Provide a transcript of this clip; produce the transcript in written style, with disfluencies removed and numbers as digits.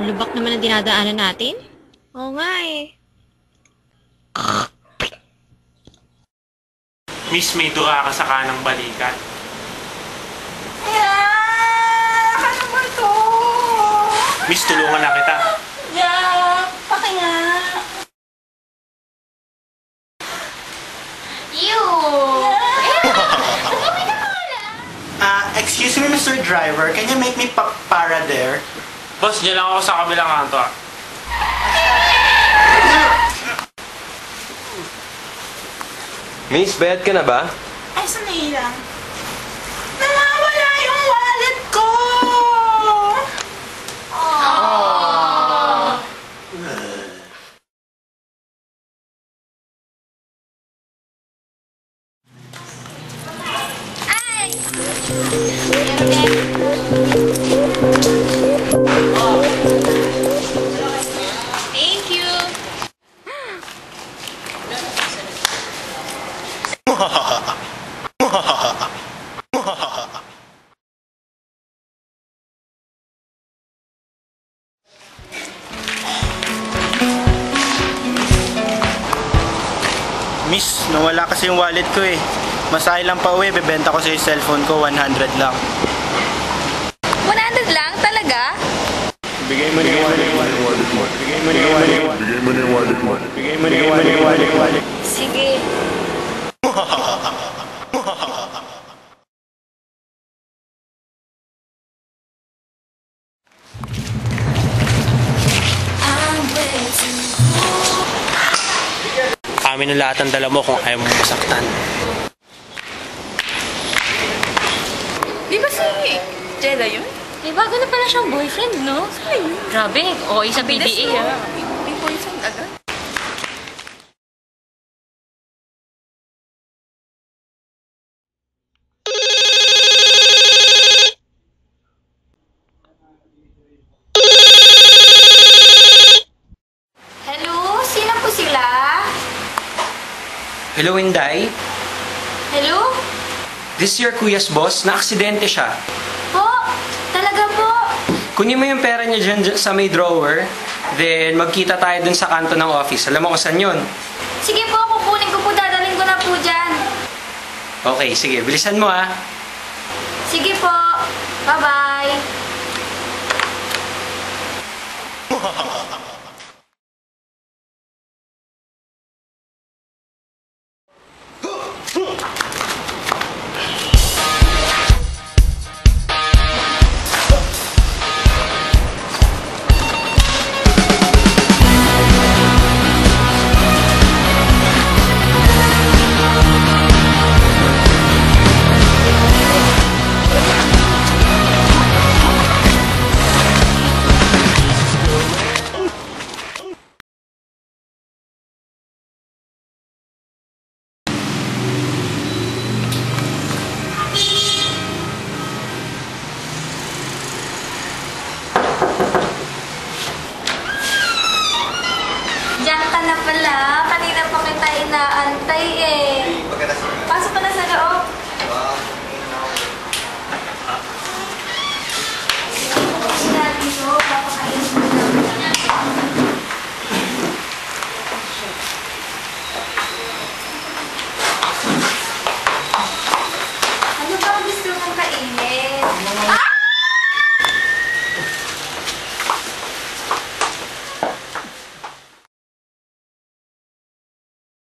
Lubak naman ang dinadaanan natin. Oo nga eh. Miss, may dua ka sa kanang balikat. Ano ba ito? Miss, tulungan na kita. Pakinga. Excuse me, Mr. Driver. Can you make me para there? Boss, dyan lang ako sa kabilang kanto ah. Miss, bayad ka na ba? Ay, sandali lang. Nawawala yung wallet ko! Thank you. Miss, nawala kasi yung wallet ko eh. Masahe lang pa uwi, bebenta ko sa yung cellphone ko, 100 lang. 100 lang? Talaga? Bigay mo na yung wallet mo. Bigay mo na yung wallet mo. Bigay mo na yung wallet mo. Bigay mo na yung wallet mo. Sige. Amin ang lahat ng dala mo kung ayaw mo masaktan. Di ba si Jella yun? Eh, bago na pala siyang boyfriend, no? Grabe, okay sa PDA ah. May boyfriend agad. Hello? Sino po sila? Hello, Inday. Hello? This is your kuya's boss. Na-aksidente siya. Po? Talaga po? Kunin mo yung pera niya dyan sa may drawer. Then, magkita tayo dun sa kanto ng office. Alam mo kung saan yun? Sige po, kukunin ko po, dadalhin ko na po dyan. Okay, sige. Bilisan mo ah. Sige po. Bye-bye. Diyan ka na pala. Kanina pa kita inaantay eh.